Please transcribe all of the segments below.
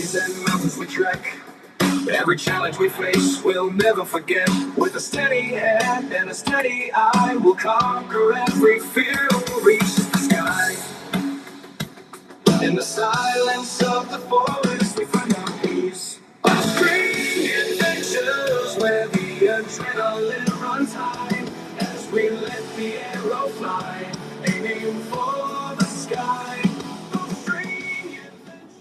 Seas and mountains we trek. Every challenge we face, we'll never forget. With a steady head and a steady eye, we'll conquer every fear. We'll reach the sky. In the silence of the forest, we find our peace. Extreme adventures where the adrenaline runs high. As we let the arrow fly, aiming for the sky. Those strange adventures.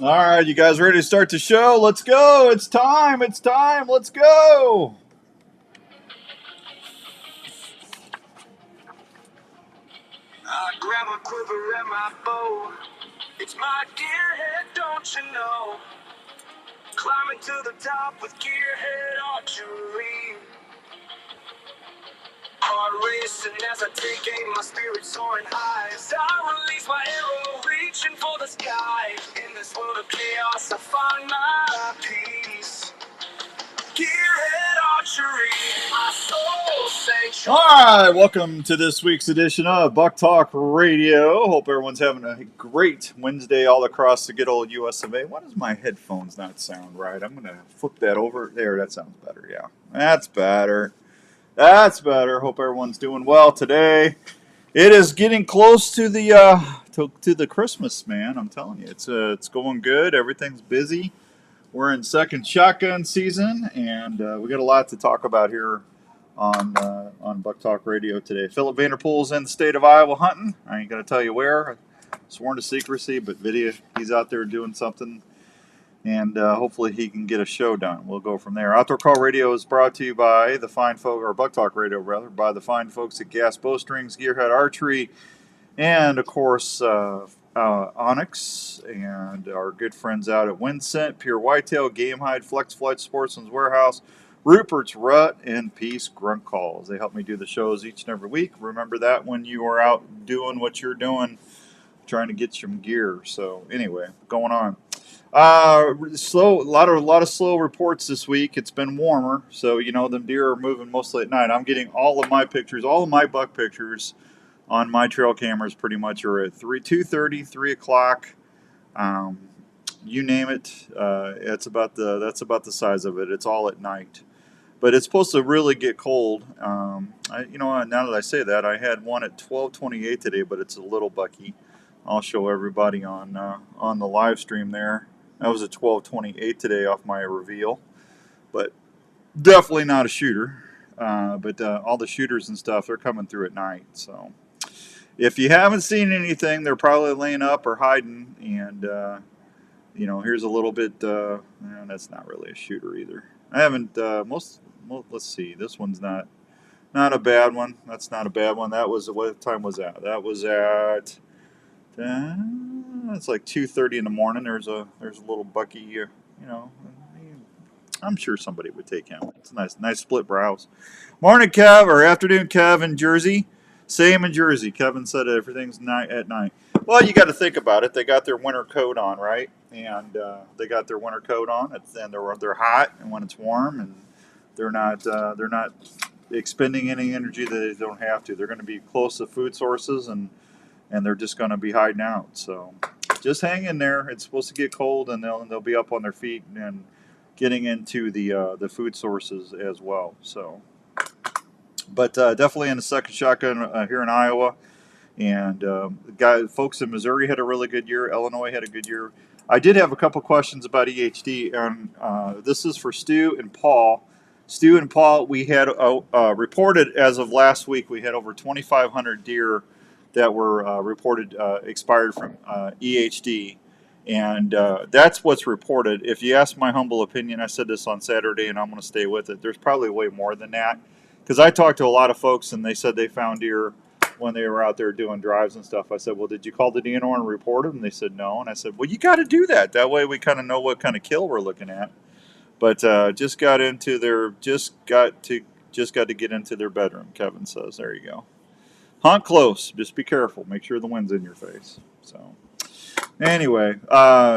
All right, you guys ready to start the show? Let's go. It's time. It's time. Let's go. I grab my quiver and my bow. It's my gearhead, don't you know? Climbing to the top with gearhead archery. Heart racing as I take aim, my spirit soaring high. As I release my arrow, reaching for the sky. In this world of chaos, I find my peace. Gearhead archery, my soul sanctuary. All right, welcome to this week's edition of Buk Talk Radio. Hope everyone's having a great Wednesday all across the good old US of A. Why does my headphones not sound right? I'm going to flip that over. There, that sounds better, yeah. That's better. That's better. Hope everyone's doing well today. It is getting close to the Christmas, man. I'm telling you, it's going good. Everything's busy. We're in second shotgun season, and we got a lot to talk about here on Buk Talk Radio today. Philip Vanderpool's in the state of Iowa hunting. I ain't gonna tell you where. Sworn to secrecy, but he's out there doing something. And hopefully he can get a show done. We'll go from there. Outdoor Call Radio is brought to you by the fine folk, or Buk Talk Radio rather, by the fine folks at Gas Bowstrings, Gearhead Archery, and of course Onyx, and our good friends out at Winsent, Pure Whitetail, Game Hide, Flex Flight, Sportsman's Warehouse, Rupert's Rut, and Peace Grunt Calls. They help me do the shows each and every week. Remember that when you are out doing what you're doing, trying to get some gear. So anyway, going on. Slow. A lot of slow reports this week. It's been warmer, so you know them deer are moving mostly at night. I'm getting all of my pictures, all of my buck pictures, on my trail cameras. Pretty much are at 2:30, 3 o'clock. You name it. That's about the size of it. It's all at night, but it's supposed to really get cold. Now that I say that, I had one at 12:28 today, but it's a little bucky. I'll show everybody on the live stream there. That was at 12:28 today off my reveal, but definitely not a shooter. But all the shooters and stuff, they're coming through at night. So if you haven't seen anything, they're probably laying up or hiding. And here's a little bit. That's not really a shooter either. I haven't. Let's see. This one's not a bad one. That's not a bad one. That was what time was that? That was at. It's like 2:30 in the morning. There's a little bucky, I'm sure somebody would take him. It's a nice split brows. Morning, Kev, or afternoon, Kev in Jersey. Same in Jersey. Kevin said everything's at night. Well, you got to think about it. They got their winter coat on, right? And they got their winter coat on, and they're hot, and when it's warm, and they're not expending any energy that they don't have to. They're going to be close to food sources, and they're just going to be hiding out. So just hang in there. It's supposed to get cold, and they'll be up on their feet and getting into the food sources as well. So, but definitely in the second shotgun here in Iowa, and folks in Missouri had a really good year. Illinois had a good year. I did have a couple questions about EHD, and this is for Stu and Paul. Stu and Paul, we had reported as of last week, we had over 2,500 deer that were reported expired from EHD, and that's what's reported. If you ask my humble opinion, I said this on Saturday, and I'm going to stay with it. There's probably way more than that, because I talked to a lot of folks, and they said they found deer when they were out there doing drives and stuff. I said, well, did you call the DNR and report them? And they said no, and I said, well, you got to do that. That way we kind of know what kind of kill we're looking at. But just got to get into their bedroom, Kevin says. There you go. Hunt close. Just be careful. Make sure the wind's in your face. So, anyway,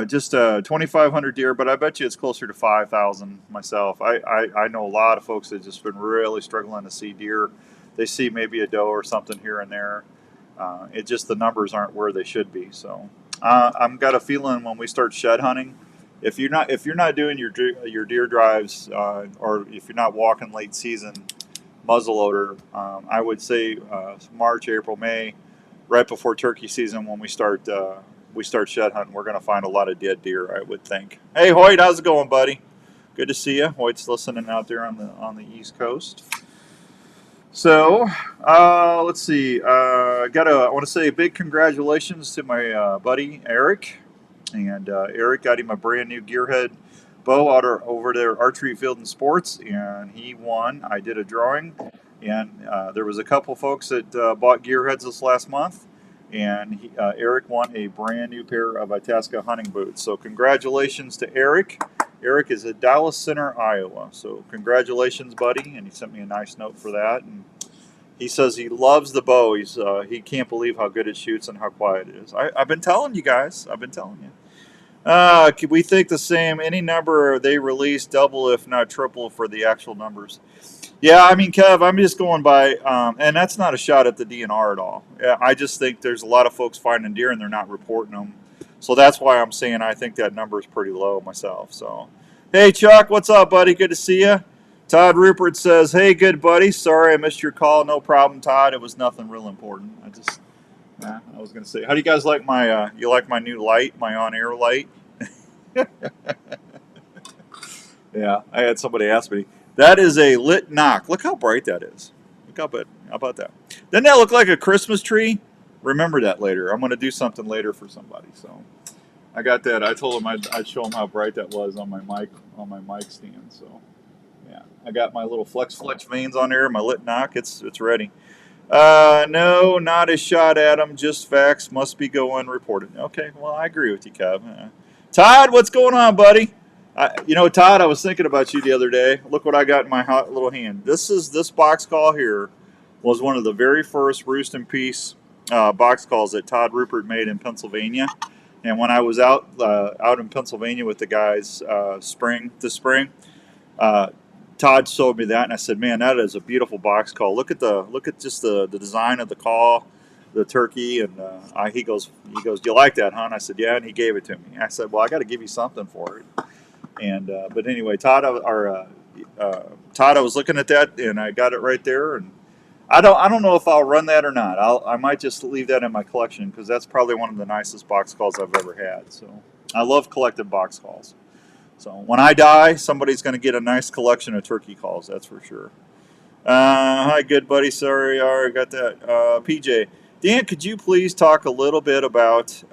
just 2,500 deer, but I bet you it's closer to 5,000 myself. I know a lot of folks that have just been really struggling to see deer. They see maybe a doe or something here and there. The numbers aren't where they should be. So, I'm got a feeling when we start shed hunting, if you're not doing your deer drives, or if you're not walking late season muzzleloader, I would say March, April, May, right before turkey season when we start shed hunting, we're going to find a lot of dead deer, I would think. Hey Hoyt, how's it going, buddy? Good to see you. Hoyt's listening out there on the East Coast. So, let's see. I want to say a big congratulations to my buddy Eric, and Eric got him a brand new gearhead bow over there, Archery Field and Sports, and he won. I did a drawing, and there was a couple folks that bought gearheads this last month, and Eric won a brand new pair of Itasca hunting boots. So congratulations to Eric. Eric is at Dallas Center, Iowa. So congratulations, buddy. And he sent me a nice note for that. And he says he loves the bow. He can't believe how good it shoots and how quiet it is. I've been telling you guys. I've been telling you. We think the same. Any number they release, double if not triple for the actual numbers. Yeah, I mean, Kev, I'm just going by, and that's not a shot at the DNR at all. Yeah, I just think there's a lot of folks finding deer and they're not reporting them. So that's why I'm saying I think that number is pretty low myself. So, hey, Chuck, what's up, buddy? Good to see you. Todd Rupert says, hey, good buddy. Sorry I missed your call. No problem, Todd. It was nothing real important. I was going to say, how do you guys like you like my new light, my on-air light? Yeah, I had somebody ask me. That is a lit knock. Look how bright that is. Look how bad. How about that? Doesn't that look like a Christmas tree? Remember that later. I'm going to do something later for somebody. So I got that. I told him I'd show him how bright that was on my mic stand. So yeah, I got my little flex vanes on there. My lit knock. It's ready. No, not a shot at him. Just facts. Must be go unreported. Okay. Well, I agree with you, Kev. Todd, what's going on, buddy? Todd, I was thinking about you the other day. Look what I got in my hot little hand. This box call here was one of the very first Roost and Peace box calls that Todd Rupert made in Pennsylvania. And when I was out in Pennsylvania with the guys this spring, Todd showed me that, and I said, "Man, that is a beautiful box call. Look at just the design of the call, the turkey." And he goes, "Do you like that, huh?" And I said, "Yeah." And he gave it to me. I said, "Well, I got to give you something for it." And but anyway, Todd, I was looking at that, and I got it right there. And I don't know if I'll run that or not. I might just leave that in my collection because that's probably one of the nicest box calls I've ever had. So I love collecting box calls. So when I die, somebody's going to get a nice collection of turkey calls. That's for sure. Hi, good buddy. Sorry, I got that. PJ, Dan, could you please talk a little bit about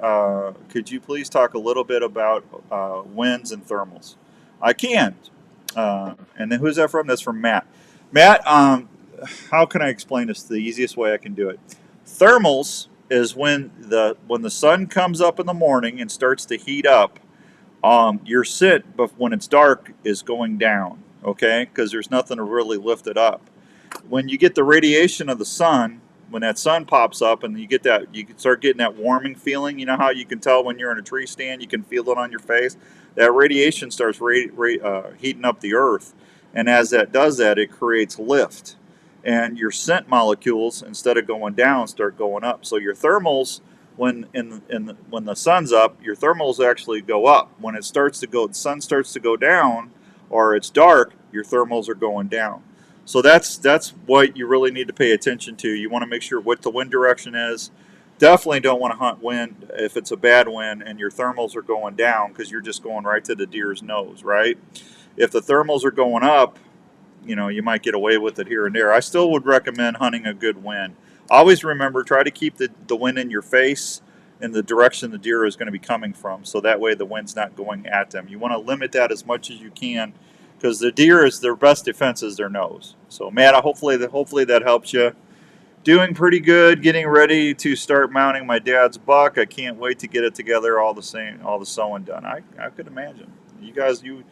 winds and thermals? I can. And then who's that from? That's from Matt. Matt, how can I explain this the easiest way I can do it? Thermals is when the sun comes up in the morning and starts to heat up. Your scent, but when it's dark, is going down. Okay, because there's nothing to really lift it up. When you get the radiation of the sun, when that sun pops up and you can start getting that warming feeling. You know how you can tell when you're in a tree stand, you can feel it on your face. That radiation starts heating up the earth, and as that does that, it creates lift, and your scent molecules, instead of going down, start going up. So your thermals, when the sun's up, your thermals actually go up. When the sun starts to go down, or it's dark, your thermals are going down. So that's what you really need to pay attention to. You want to make sure what the wind direction is. Definitely don't want to hunt wind if it's a bad wind and your thermals are going down, because you're just going right to the deer's nose, right? If the thermals are going up, you might get away with it here and there. I still would recommend hunting a good wind. Always remember, try to keep the wind in your face in the direction the deer is going to be coming from, so that way the wind's not going at them. You want to limit that as much as you can, because the deer their best defense is their nose. So, Matt, hopefully that helps you. Doing pretty good. Getting ready to start mounting my dad's buck. I can't wait to get it together. All the sewing done. I could imagine. You guys, you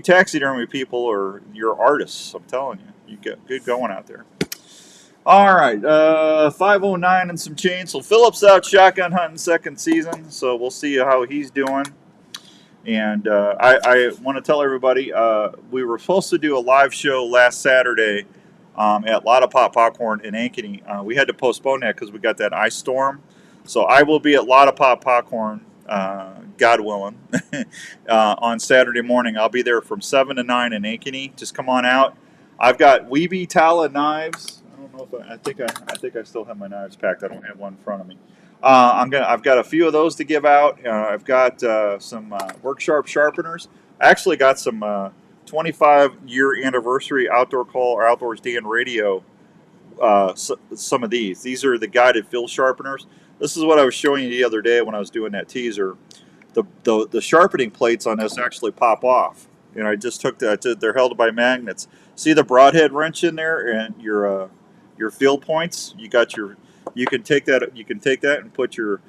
taxidermy people you're artists. I'm telling you, you get good going out there. All right, 509 and some change. So Philip's out shotgun hunting second season. So we'll see how he's doing. And I want to tell everybody, we were supposed to do a live show last Saturday at Lotta Pop Popcorn in Ankeny. We had to postpone that because we got that ice storm. So I will be at Lotta Pop Popcorn God willing, on Saturday morning. I'll be there from 7 to 9 in Ankeny. Just come on out. I've got Weeby Tala knives. I don't know if I think I still have my knives packed. I don't have one in front of me. I've got a few of those to give out. I've got some Work Sharp sharpeners. I actually got some 25-year anniversary outdoor call or outdoors Dan radio. Some of these. These are the guided field sharpeners. This is what I was showing you the other day when I was doing that teaser. The sharpening plates on this actually pop off. And I just took that. They're held by magnets. See the broadhead wrench in there and your field points. You can take that and put your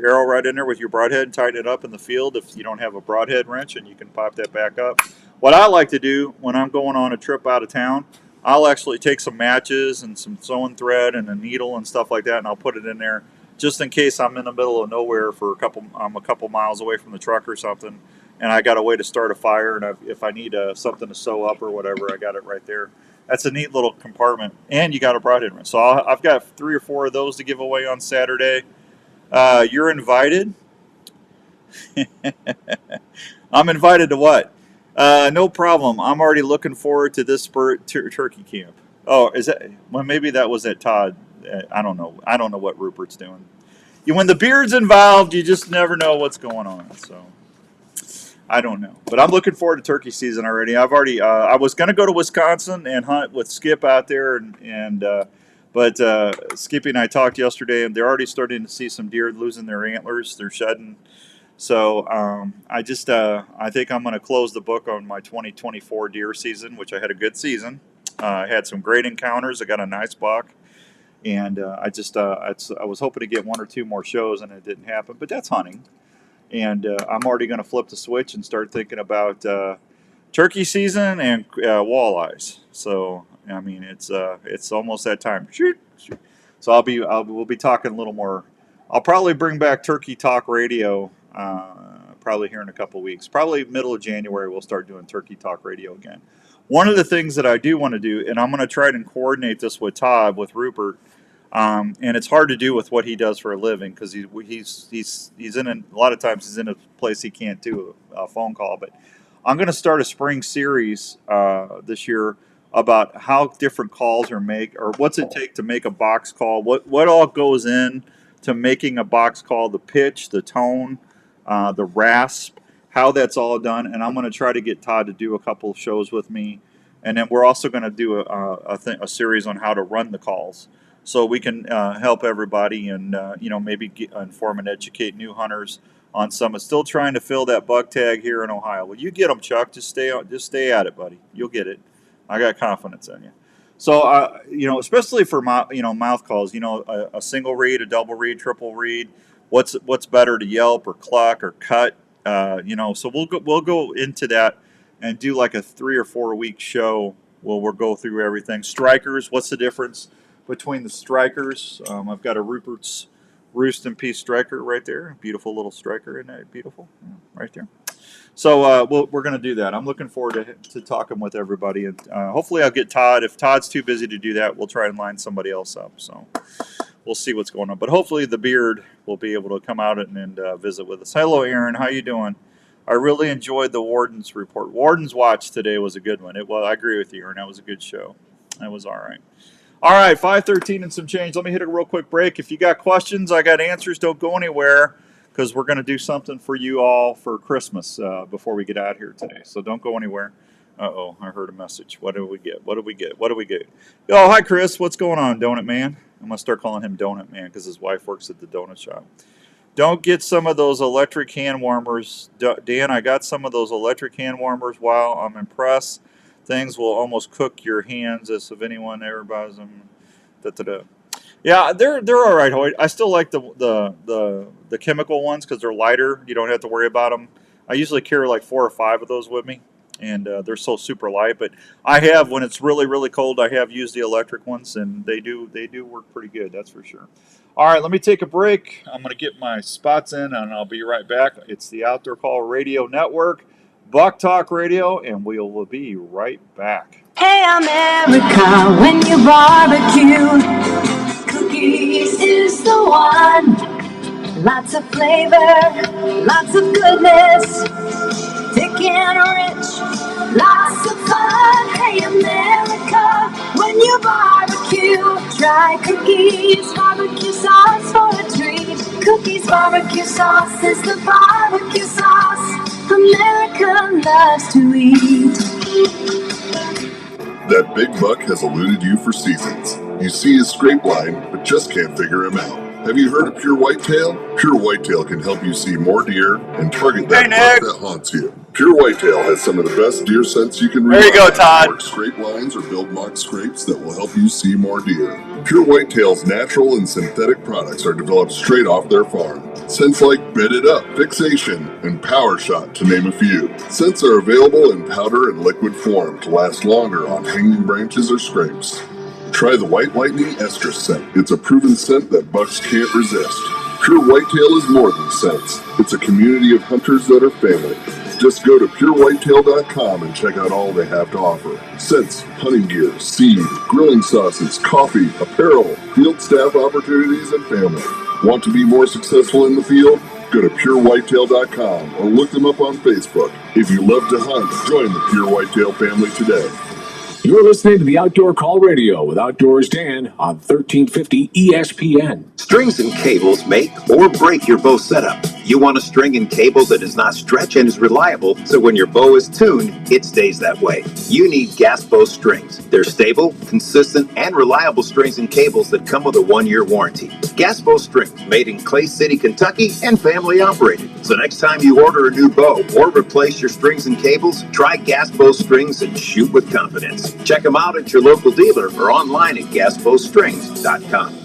arrow right in there with your broadhead and tighten it up in the field if you don't have a broadhead wrench, and you can pop that back up. What I like to do when I'm going on a trip out of town, I'll actually take some matches and some sewing thread and a needle and stuff like that, and I'll put it in there just in case I'm in the middle of nowhere I'm a couple miles away from the truck or something, and I got a way to start a fire, and if I need something to sew up or whatever, I got it right there. That's a neat little compartment, and you got a broadhead wrench. So I've got 3 or 4 of those to give away on Saturday. You're invited. I'm invited to what? No problem. I'm already looking forward to this turkey camp. Oh, is that? Well, maybe that was at Todd. I don't know. I don't know what Rupert's doing. When the beard's involved, you just never know what's going on. So I don't know. But I'm looking forward to turkey season already. I was going to go to Wisconsin and hunt with Skip out there, but Skippy and I talked yesterday, and they're already starting to see some deer losing their antlers. They're shedding. So I think I'm going to close the book on my 2024 deer season, which I had a good season. I had some great encounters. I got a nice buck, and I was hoping to get 1 or 2 more shows, and it didn't happen. But that's hunting, and I'm already going to flip the switch and start thinking about turkey season and walleyes. So I mean, it's almost that time. Shoot. So we'll be talking a little more. I'll probably bring back Turkey Talk Radio. Probably here in a couple weeks. Probably middle of January, we'll start doing Turkey Talk Radio again. One of the things that I do want to do, and I'm going to try and coordinate this with Todd, with Rupert, and it's hard to do with what he does for a living because he's in a lot of times he's in a place he can't do a phone call. But I'm going to start a spring series this year about how different calls are made, or what's it take to make a box call. What all goes in to making a box call, the pitch, the tone, the rasp, how that's all done. And I'm going to try to get Todd to do a couple of shows with me. And then we're also going to do a series on how to run the calls, so we can help everybody and maybe inform and educate new hunters on some. Still trying to fill that bug tag here in Ohio. Well, you get them, Chuck. Just stay at it, buddy. You'll get it. I got confidence in you. So, especially for mouth calls, a single read, a double read, triple read. What's better to yelp or cluck or cut? So we'll go into that and do like a 3 or 4 week show where we'll go through everything. Strikers, what's the difference between the strikers? I've got a Rupert's Roost and Peace striker right there. Beautiful little striker, isn't that beautiful? Yeah, right there. So we're going to do that. I'm looking forward to talking with everybody. And hopefully I'll get Todd. If Todd's too busy to do that, we'll try and line somebody else up. So we'll see what's going on. But hopefully the beard will be able to come out and visit with us. Hello, Aaron. How you doing? I really enjoyed the Warden's report. Warden's Watch today was a good one. I agree with you, Aaron. That was a good show. That was all right. All right, 5:13 and some change. Let me hit a real quick break. If you got questions, I got answers. Don't go anywhere, because we're going to do something for you all for Christmas before we get out here today. So don't go anywhere. Uh-oh, I heard a message. What did we get? Oh, hi, Chris. What's going on, Donut Man? I'm going to start calling him Donut Man because his wife works at the donut shop. Don't get some of those electric hand warmers. Dan, I got some of those electric hand warmers. Wow, I'm impressed. Things will almost cook your hands as if anyone ever buys them. Da-da-da. Yeah, they're all right, Hoyt. I still like the chemical ones because they're lighter. You don't have to worry about them. I usually carry like 4 or 5 of those with me, and they're so super light. But I have, when it's really, really cold, I have used the electric ones, and they do work pretty good. That's for sure. All right, let me take a break. I'm going to get my spots in, and I'll be right back. It's the Outdoor Call Radio Network, Buk Talk Radio, and we will be right back. Hey, America, when you barbecue, cookies is the one. Lots of flavor, lots of goodness, thick and rich, lots of fun. Hey America, when you barbecue, try Cookies barbecue sauce for a treat. Cookies barbecue sauce is the barbecue sauce America loves to eat. That big buck has eluded you for seasons. You see his scrape line, but just can't figure him out. Have you heard of Pure Whitetail? Pure Whitetail can help you see more deer and target that buck that haunts you. Pure Whitetail has some of the best deer scents you can rely on. There you go, Todd. Work scrape lines or build mock scrapes that will help you see more deer. Pure Whitetail's natural and synthetic products are developed straight off their farm. Scents like Bed It Up, Fixation, and Power Shot, to name a few. Scents are available in powder and liquid form to last longer on hanging branches or scrapes. Try the White Lightning Estrus scent. It's a proven scent that bucks can't resist. Pure Whitetail is more than scents. It's a community of hunters that are family. Just go to purewhitetail.com and check out all they have to offer. Scents, hunting gear, seed, grilling sauces, coffee, apparel, field staff opportunities, and family. Want to be more successful in the field? Go to purewhitetail.com or look them up on Facebook. If you love to hunt, join the Pure Whitetail family today. You're listening to the Outdoor Call Radio with Outdoors Dan on 1350 ESPN. Strings and cables make or break your bow setup. You want a string and cable that does not stretch and is reliable, so when your bow is tuned, it stays that way. You need gas bow strings. They're stable, consistent, and reliable strings and cables that come with a 1-year warranty. Gas bow strings made in Clay City, Kentucky, and family operated. So next time you order a new bow or replace your strings and cables, try gas bow strings and shoot with confidence. Check them out at your local dealer or online at gasbowstrings.com.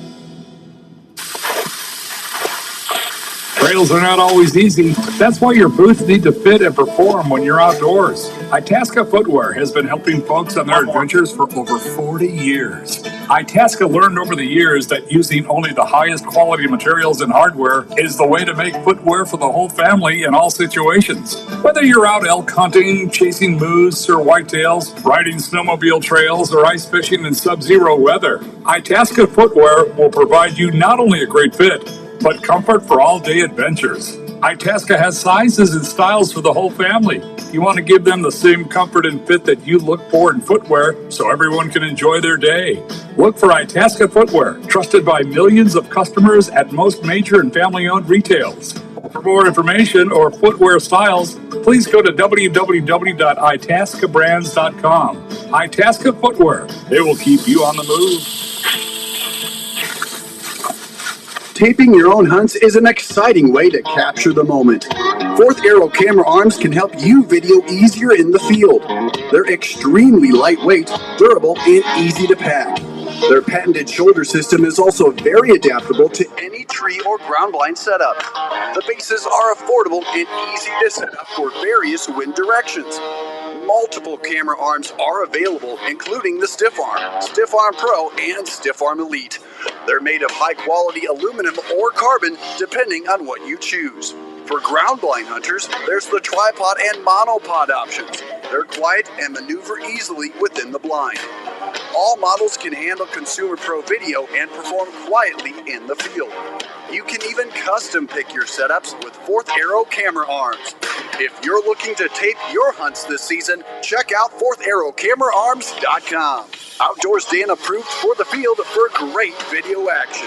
Trails are not always easy. That's why your boots need to fit and perform when you're outdoors. Itasca Footwear has been helping folks on their adventures for over 40 years. Itasca learned over the years that using only the highest quality materials and hardware is the way to make footwear for the whole family in all situations. Whether you're out elk hunting, chasing moose or whitetails, riding snowmobile trails, or ice fishing in sub-zero weather, Itasca Footwear will provide you not only a great fit, but comfort for all-day adventures. Itasca has sizes and styles for the whole family. You want to give them the same comfort and fit that you look for in footwear so everyone can enjoy their day. Look for Itasca Footwear, trusted by millions of customers at most major and family-owned retails. For more information or footwear styles, please go to www.itascabrands.com. Itasca Footwear. It will keep you on the move. Taping your own hunts is an exciting way to capture the moment. Fourth Arrow camera arms can help you video easier in the field. They're extremely lightweight, durable, and easy to pack. Their patented shoulder system is also very adaptable to any tree or ground blind setup. The bases are affordable and easy to set up for various wind directions. Multiple camera arms are available, including the Stiff Arm, Stiff Arm Pro, and Stiff Arm Elite. They're made of high-quality aluminum or carbon, depending on what you choose. For ground blind hunters, there's the tripod and monopod options. They're quiet and maneuver easily within the blind. All models can handle Consumer Pro video and perform quietly in the field. You can even custom pick your setups with Fourth Arrow camera arms. If you're looking to tape your hunts this season, check out fourtharrowcameraarms.com. Outdoors Dan approved for the field for great video action.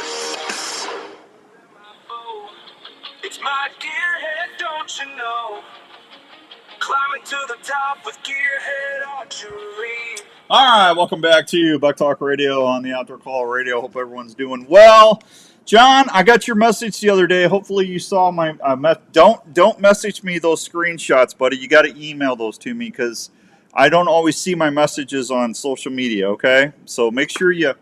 It's my gearhead, don't you know? Climbing to the top with gearhead archery. All right, welcome back to Buk Talk Radio on the Outdoor Call Radio. Hope everyone's doing well. John, I got your message the other day. Hopefully you saw my don't message me those screenshots, buddy. You got to email those to me because I don't always see my messages on social media. Okay, so make sure you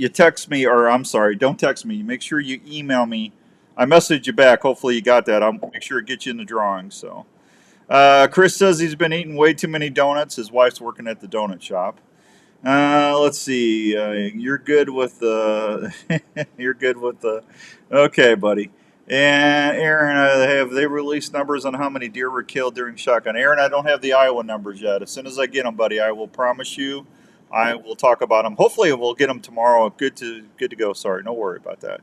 text me, or I'm sorry, don't text me. Make sure you email me. I messaged you back. Hopefully you got that. I'll make sure it gets you in the drawing. So, Chris says he's been eating way too many donuts. His wife's working at the donut shop. Let's see. You're good with the. You're good with the. Okay, buddy. And Aaron, have they released numbers on how many deer were killed during shotgun? Aaron, I don't have the Iowa numbers yet. As soon as I get them, buddy, I will promise you, I will talk about them. Hopefully, we'll get them tomorrow. Good to go. Sorry, no worry about that.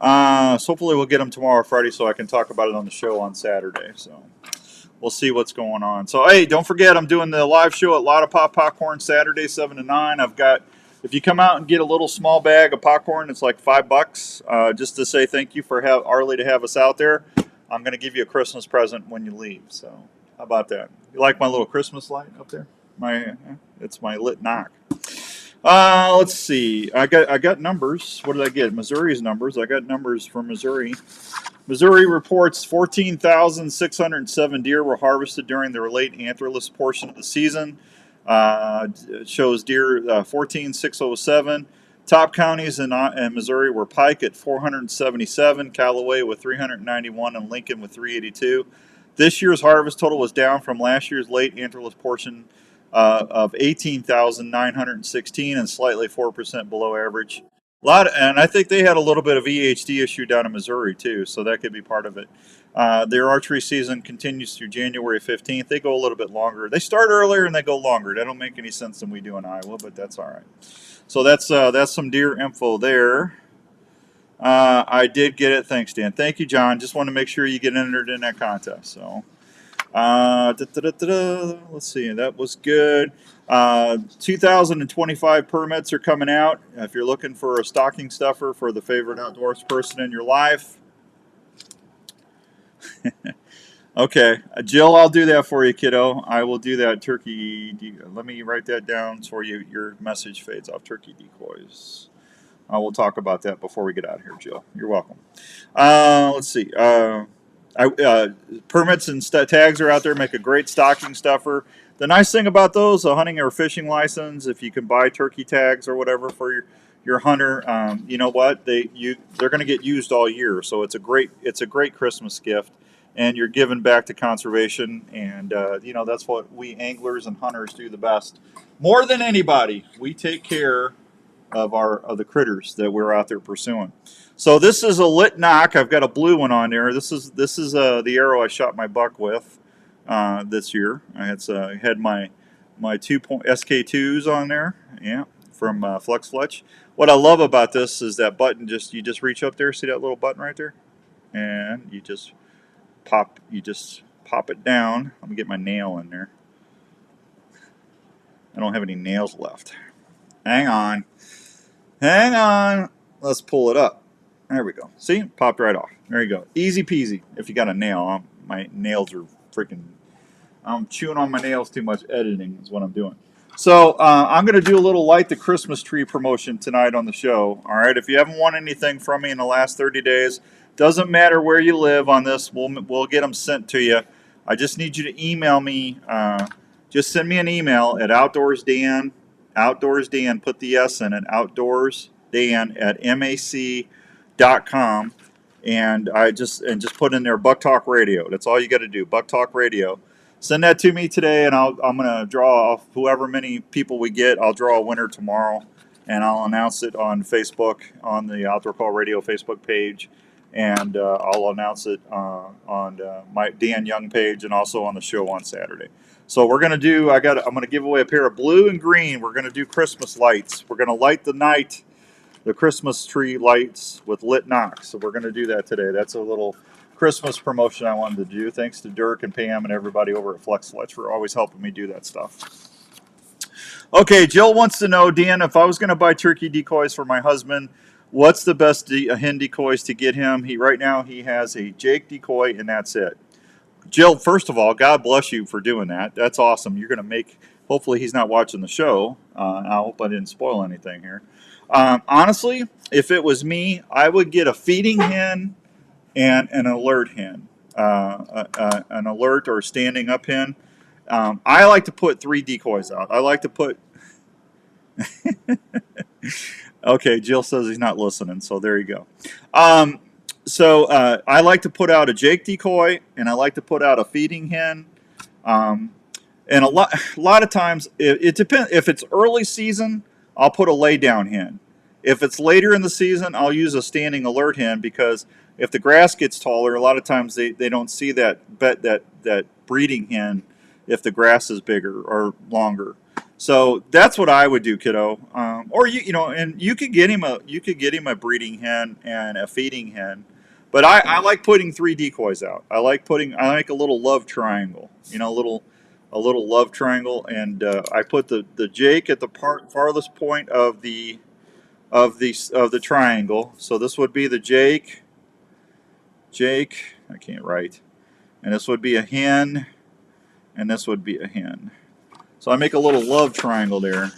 So hopefully we'll get them tomorrow or Friday so I can talk about it on the show on Saturday. So we'll see what's going on. So, hey, don't forget, I'm doing the live show at Lotta Pop Popcorn Saturday, 7 to 9. I've got, if you come out and get a little small bag of popcorn, it's like $5, just to say thank you for Arlie to have us out there. I'm going to give you a Christmas present when you leave. So, how about that? You like my little Christmas light up there? It's my lit knock. Let's see. I got numbers. What did I get? Missouri's numbers. I got numbers from Missouri. Missouri reports 14,607 deer were harvested during the late antlerless portion of the season. It shows deer 14,607. Top counties in Missouri were Pike at 477, Callaway with 391, and Lincoln with 382. This year's harvest total was down from last year's late antlerless portion of 18,916 and slightly 4% below average. And I think they had a little bit of EHD issue down in Missouri too, so that could be part of it. Their archery season continues through January 15th. They go a little bit longer. They start earlier and they go longer. That don't make any sense than we do in Iowa, but that's all right. So that's some deer info there. I did get it. Thanks, Dan. Thank you, John. Just want to make sure you get entered in that contest. So. Let's see, that was good. 2025 permits are coming out. If you're looking for a stocking stuffer for the favorite outdoors person in your life. Okay, Jill, I'll do that for you, kiddo. I will do that. Turkey, let me write that down for you. Your message fades off. Turkey decoys. We'll talk about that before we get out of here, Jill. You're welcome. Let's see. Permits and tags are out there. Make a great stocking stuffer. The nice thing about those, a hunting or fishing license, if you can buy turkey tags or whatever for your hunter, you know what? They're going to get used all year. So it's a great Christmas gift, and you're giving back to conservation. And that's what we anglers and hunters do the best. More than anybody, we take care of the critters that we're out there pursuing. So this is a lit knock. I've got a blue one on there. This is the arrow I shot my buck with this year. I had my 2-point SK2s on there, yeah, from Flex Fletch. What I love about this is that button. You just reach up there. See that little button right there, and you just pop it down. Let me get my nail in there. I don't have any nails left. Hang on. Let's pull it up. There we go. See? Popped right off. There you go. Easy peasy. If you got a nail. My nails are freaking... I'm chewing on my nails too much. Editing is what I'm doing. So I'm going to do a little Light the Christmas Tree promotion tonight on the show. All right? If you haven't won anything from me in the last 30 days, doesn't matter where you live on this. We'll get them sent to you. I just need you to email me. Just send me an email at outdoorsdan, put the S in it, outdoorsdan at mac.com, and just put in there Buk Talk Radio. That's all you got to do, Buk Talk Radio. Send that to me today, and I'm going to draw off whoever many people we get. I'll draw a winner tomorrow, and I'll announce it on Facebook, on the Outdoor Call Radio Facebook page, and I'll announce it on my Dan Young page and also on the show on Saturday. So we're going to do, I'm going to give away a pair of blue and green. We're going to do Christmas lights. We're going to light the Christmas tree lights with lit knocks. So we're going to do that today. That's a little Christmas promotion I wanted to do. Thanks to Dirk and Pam and everybody over at Flex Fletch for always helping me do that stuff. Okay, Jill wants to know, Dan, if I was going to buy turkey decoys for my husband, what's the best hen decoys to get him? Right now he has a Jake decoy, and that's it. Jill, first of all, God bless you for doing that. That's awesome. You're going to hopefully he's not watching the show. I hope I didn't spoil anything here. Honestly, if it was me, I would get a feeding hen and an alert hen. An alert or standing up hen. I like to put 3 decoys out. I like to put... Okay, Jill says he's not listening, so there you go. So I like to put out a Jake decoy, and I like to put out a feeding hen. And a lot of times, it depends. If it's early season, I'll put a lay down hen. If it's later in the season, I'll use a standing alert hen, because if the grass gets taller, a lot of times they don't see that breeding hen if the grass is bigger or longer. So that's what I would do, kiddo. Or and you could get him a breeding hen and a feeding hen. But I like putting 3 decoys out. I like a little love triangle. A little love triangle, and I put the Jake at the farthest point of the triangle. So this would be the Jake. I can't write. And this would be a hen, and this would be a hen. So I make a little love triangle there,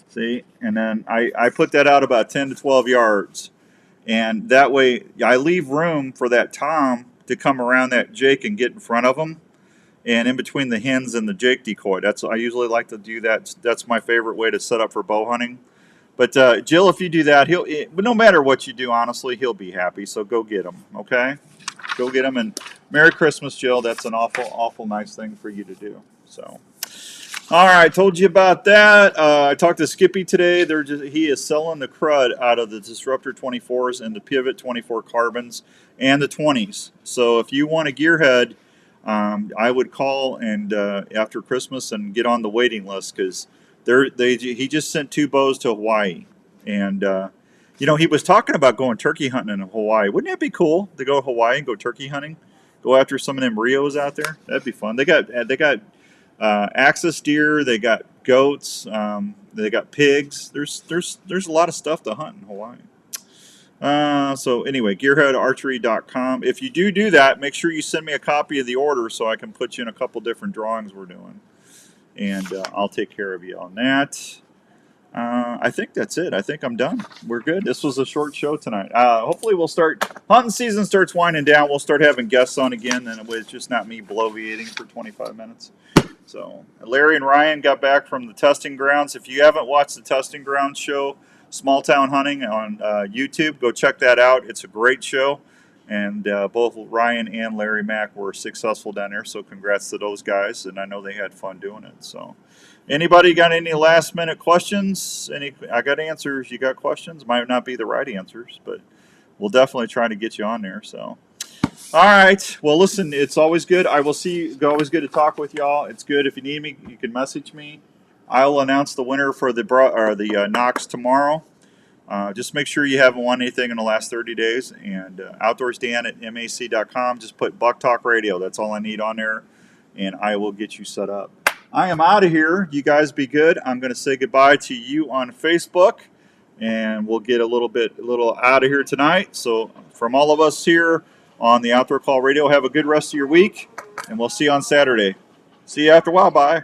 see? And then I put that out about 10 to 12 yards. And that way I leave room for that tom to come around that Jake and get in front of him. And in between the hens and the Jake decoy. I usually like to do that. That's my favorite way to set up for bow hunting. But Jill, if you do that, but no matter what you do, honestly, he'll be happy. So go get him, okay? Go get him, and Merry Christmas, Jill. That's an awful nice thing for you to do. So, all right, told you about that. I talked to Skippy today. He is selling the crud out of the Disruptor 24s and the Pivot 24 carbons and the 20s. So if you want a gearhead, I would call and after Christmas and get on the waiting list because he just sent 2 bows to Hawaii, and he was talking about going turkey hunting in Hawaii. Wouldn't that be cool to go to Hawaii and go turkey hunting? Go after some of them Rios out there. That'd be fun. They got axis deer. They got goats. They got pigs. There's a lot of stuff to hunt in Hawaii. So anyway, gearheadarchery.com. If you do that, make sure you send me a copy of the order so I can put you in a couple different drawings we're doing. And I'll take care of you on that. I think that's it. I think I'm done. We're good. This was a short show tonight. Hopefully hunting season starts winding down. We'll start having guests on again, and it's just not me bloviating for 25 minutes. So Larry and Ryan got back from the testing grounds. If you haven't watched the testing grounds show, Small Town Hunting on YouTube, go check that out. It's a great show. And both Ryan and Larry Mack were successful down there, so congrats to those guys. And I know they had fun doing it. So, anybody got any last-minute questions? I got answers. You got questions? Might not be the right answers, but we'll definitely try to get you on there. So, all right. Well, listen, it's always good. I will see you. Always good to talk with y'all. It's good. If you need me, you can message me. I'll announce the winner for the Knox tomorrow. Just make sure you haven't won anything in the last 30 days. And outdoorsdan@mac.com. Just put Buk Talk Radio. That's all I need on there. And I will get you set up. I am out of here. You guys be good. I'm going to say goodbye to you on Facebook. And we'll get a little out of here tonight. So from all of us here on the Outdoor Call Radio, have a good rest of your week. And we'll see you on Saturday. See you after a while. Bye.